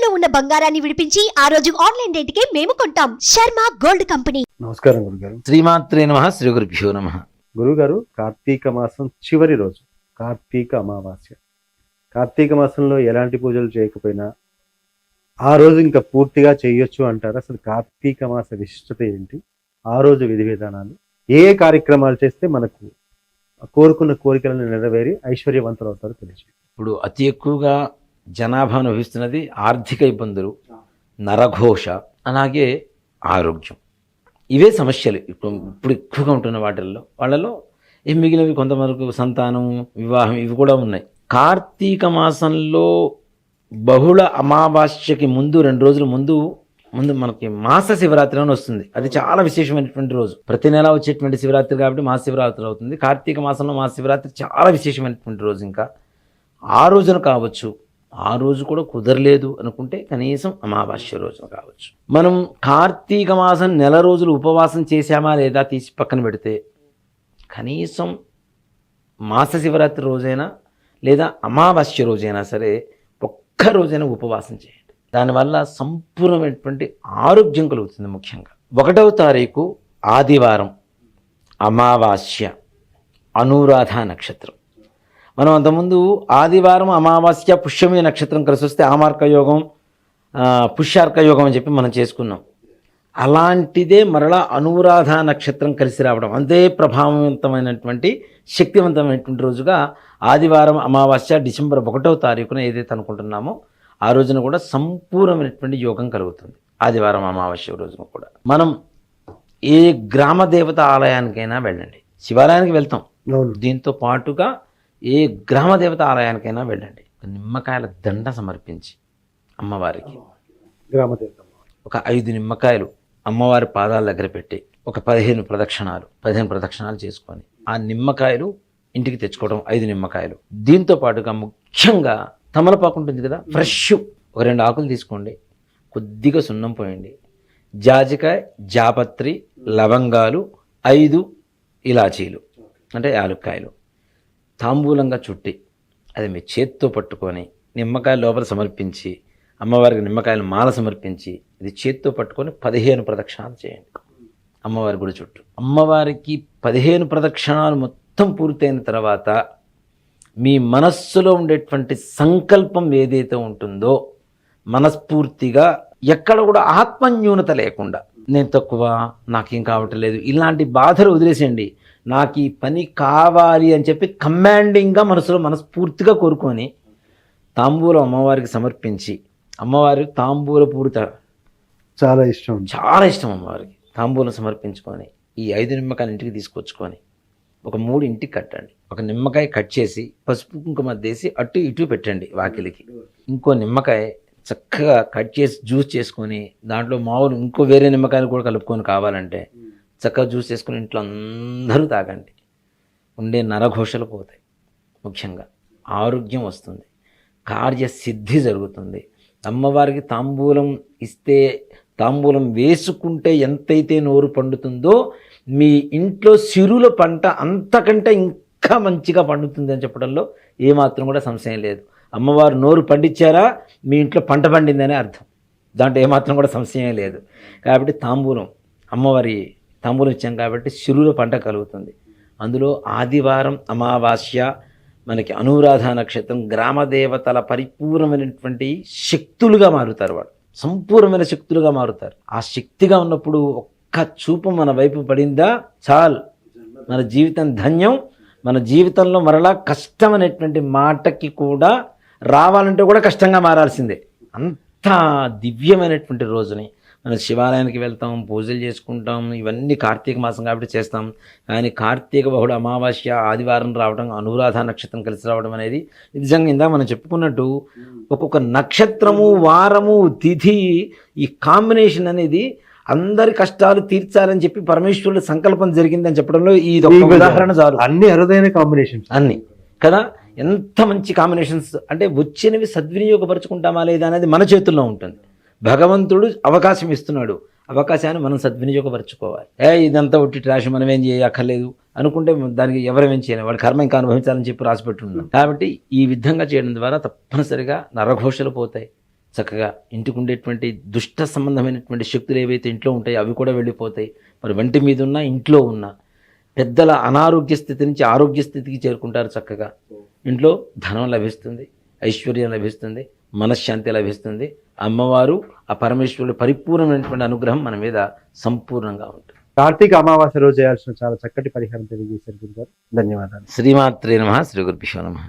ఇంట్లో ఉన్న బంగారాన్ని విడిపించి ఆ రోజు ఆన్లైన్ రేటుకే మేము కొంటాం. Sharma gold company. నమస్కారం గురుగారు. శ్రీమాత్రే నమః. శ్రీ గురుభ్యో నమః. గురుగారు, కార్తీక మాసం చివరి రోజు కార్తీక అమావాస్య. కార్తీక మాసంలో ఎలాంటి పూజలు చేయకపోయినా ఆ రోజు ఇంకా పూర్తిగా చేయొచ్చు అంటారు. అసలు కార్తీక మాస విశిష్టత ఏంటి? ఆ రోజు విధి విధానాలు, ఏ కార్యక్రమాలు చేస్తే మనకు కోరుకున్న కోరికలను నెరవేరి ఐశ్వర్యవంతులు అవుతారో తెలియదు. ఇప్పుడు అతి ఎక్కువగా జనాభా అనుభవిస్తున్నది ఆర్థిక ఇబ్బందులు, నరఘోష, అలాగే ఆరోగ్యం. ఇవే సమస్యలు ఇప్పుడు ఎక్కువగా ఉంటున్న వాళ్ళలో మిగిలినవి కొంతవరకు సంతానం, వివాహం, ఇవి కూడా ఉన్నాయి. కార్తీక మాసంలో బహుళ అమావాస్యకి ముందు 2 రోజుల ముందు మనకి మాస శివరాత్రి అని వస్తుంది. అది చాలా విశేషమైనటువంటి రోజు. ప్రతి నెల వచ్చేటువంటి శివరాత్రి కాబట్టి మాస శివరాత్రి అవుతుంది. కార్తీక మాసంలో మాస శివరాత్రి చాలా విశేషమైనటువంటి రోజు. ఇంకా ఆ రోజున కావచ్చు, ఆ రోజు కూడా కుదరలేదు అనుకుంటే కనీసం అమావాస్య రోజున కావచ్చు. మనం కార్తీక మాసం నెల రోజులు ఉపవాసం చేశామా లేదా తీసి పక్కన పెడితే కనీసం మాస శివరాత్రి రోజైనా లేదా అమావాస్య రోజైనా సరే ఒక్క రోజైనా ఉపవాసం చేయండి. దానివల్ల సంపూర్ణమైనటువంటి ఆరోగ్యం కలుగుతుంది. ముఖ్యంగా 1వ తారీఖు ఆదివారం, అమావాస్య, అనురాధ నక్షత్రం. మనం అంతకుముందు ఆదివారం, అమావాస్య, పుష్యమి నక్షత్రం కలిసి వస్తే ఆమార్క యోగం, పుష్యార్క యోగం అని చెప్పి మనం చేసుకున్నాం. అలాంటిదే మరలా అనురాధ నక్షత్రం కలిసి రావడం, అంతే ప్రభావవంతమైనటువంటి శక్తివంతమైనటువంటి రోజుగా ఆదివారం, అమావాస్య, డిసెంబర్ 1వ తారీఖున ఏదైతే అనుకుంటున్నామో ఆ రోజున కూడా సంపూర్ణమైనటువంటి యోగం కలుగుతుంది. ఆదివారం, అమావాస్య రోజున కూడా మనం ఏ గ్రామ దేవత ఆలయానికైనా వెళ్ళండి. శివాలయానికి వెళ్తాం, దీంతో పాటుగా ఏ గ్రామ దేవత ఆలయానికైనా వెళ్ళండి. నిమ్మకాయల దండ సమర్పించి అమ్మవారికి గ్రామ దేవత ఒక 5 నిమ్మకాయలు అమ్మవారి పాదాల దగ్గర పెట్టి ఒక 15 ప్రదక్షిణాలు చేసుకొని ఆ నిమ్మకాయలు ఇంటికి తెచ్చుకోవడం. 5 నిమ్మకాయలు. దీంతో పాటుగా ముఖ్యంగా తమలపాకు ఉంటుంది కదా, ఫ్రెష్ ఒక 2 ఆకులు తీసుకోండి, కొద్దిగా సున్నం పోయండి, జాజికాయ, జాపత్రి, లవంగాలు, 5 ఇలాచీలు అంటే యాలుక్కాయలు తాంబూలంగా చుట్టి అది మీ చేత్తో పట్టుకొని నిమ్మకాయల లోపల సమర్పించి అమ్మవారికి నిమ్మకాయల మాల సమర్పించి ఇది చేత్తో పట్టుకొని 15 ప్రదక్షిణాలు చేయండి అమ్మవారి గుడి చుట్టూ. అమ్మవారికి 15 ప్రదక్షిణాలు మొత్తం పూర్తయిన తర్వాత మీ మనస్సులో ఉండేటువంటి సంకల్పం ఏదైతే ఉంటుందో మనస్ఫూర్తిగా ఎక్కడ కూడా ఆత్మన్యూనత లేకుండా, నేను తక్కువ, నాకేం కావట్లేదు, ఇలాంటి బాధలు వదిలేసేయండి. నాకు ఈ పని కావాలి అని చెప్పి కమాండింగ్గా మనస్ఫూర్తిగా కోరుకొని తాంబూలం అమ్మవారికి సమర్పించి, అమ్మవారి తాంబూల పూరిత చాలా ఇష్టం అమ్మవారికి తాంబూలం సమర్పించుకొని ఈ 5 నిమ్మకాయలు ఇంటికి తీసుకొచ్చుకొని ఒక 3 ఇంటికి కట్టండి. ఒక నిమ్మకాయ కట్ చేసి పసుపు కుంకుమ వేసి అటు ఇటు పెట్టండి వాకిలికి. ఇంకో నిమ్మకాయ చక్కగా కట్ చేసి జ్యూస్ చేసుకొని దాంట్లో మామూలు ఇంకో వేరే నిమ్మకాయలు కూడా కలుపుకొని కావాలంటే చక్కగా జ్యూస్ చేసుకుని ఇంట్లో అందరూ తాగండి. ఉండే నరఘోషలు పోతాయి, ముఖ్యంగా ఆరోగ్యం వస్తుంది, కార్యసిద్ధి జరుగుతుంది. అమ్మవారికి తాంబూలం ఇస్తే, తాంబూలం వేసుకుంటే ఎంతైతే నోరు పండుతుందో మీ ఇంట్లో సిరుల పంట అంతకంటే ఇంకా మంచిగా పండుతుంది అని చెప్పడంలో ఏమాత్రం కూడా సంశయం లేదు. అమ్మవారు నోరు పండించారా, మీ ఇంట్లో పంట పండిందనే అర్థం, దాంట్లో ఏమాత్రం కూడా సంశయం లేదు. కాబట్టి అమ్మవారి తాంబూలం ఇచ్చాం కాబట్టి సిరుల పంట కలుగుతుంది. అందులో ఆదివారం, అమావాస్య, మనకి అనురాధ నక్షత్రం, గ్రామ దేవతల పరిపూర్ణమైనటువంటి శక్తులుగా మారుతారు. వాళ్ళు సంపూర్ణమైన శక్తులుగా మారుతారు. ఆ శక్తిగా ఉన్నప్పుడు ఒక్క చూపు మన వైపు పడిందా చాలు, మన జీవితం ధన్యం. మన జీవితంలో మరలా కష్టం అనేటువంటి మాటకి కూడా రావాలంటే కూడా కష్టంగా మారాల్సిందే. అంత దివ్యమైనటువంటి రోజుని మనం శివాలయానికి వెళ్తాం, పూజలు చేసుకుంటాం, ఇవన్నీ కార్తీక మాసం కాబట్టి చేస్తాం. కానీ కార్తీక బహుళ అమావాస్య ఆదివారం రావడం, అనురాధ నక్షత్రం కలిసి రావడం అనేది నిజంగా ఇందా మనం చెప్పుకున్నట్టు ఒక్కొక్క నక్షత్రము, వారము, తిథి, ఈ కాంబినేషన్ అనేది అందరి కష్టాలు తీర్చాలని చెప్పి పరమేశ్వరుడు సంకల్పం జరిగిందని చెప్పడంలో ఇది ఒక ఉదాహరణ చాలు. అన్ని అరుదైన కాంబినేషన్స్ అన్ని కదా, ఎంత మంచి కాంబినేషన్స్. అంటే వచ్చినవి సద్వినియోగపరుచుకుంటామా లేదా అనేది మన చేతుల్లో ఉంటుంది. భగవంతుడు అవకాశం ఇస్తున్నాడు, అవకాశాన్ని మనం సద్వినియోగపరచుకోవాలి. ఇదంతా ఒట్టి ట్రాష్, మనం ఏం చేయక్కర్లేదు అనుకుంటే దానికి ఎవరేం చేయలేం, వాడి కర్మ ఇంకా అనుభవించాలని చెప్పి రాసిపెట్టున్నాం. కాబట్టి ఈ విధంగా చేయడం ద్వారా తప్పనిసరిగా నరఘోషలు పోతాయి, చక్కగా ఇంటికి ఉండేటువంటి దుష్ట సంబంధమైనటువంటి శక్తులు ఏవైతే ఇంట్లో ఉంటాయో అవి కూడా వెళ్ళిపోతాయి. మరి వంటి మీద ఉన్న ఇంట్లో ఉన్న పెద్దల అనారోగ్య స్థితి నుంచి ఆరోగ్య స్థితికి చేరుకుంటారు. చక్కగా ఇంట్లో ధనం లభిస్తుంది, ఐశ్వర్యం లభిస్తుంది, మనశ్శాంతి లభిస్తుంది. అమ్మవారు ఆ పరమేశ్వరుడు పరిపూర్ణమైనటువంటి అనుగ్రహం మన మీద సంపూర్ణంగా ఉంటుంది. కార్తీక అమావాస్య రోజు చేయాల్సిన చాలా చక్కటి పరిహారం తెలియజేశారు గురుగారు. ధన్యవాదాలు. శ్రీమాత్రే నమః. శ్రీ గురుభ్యో నమః.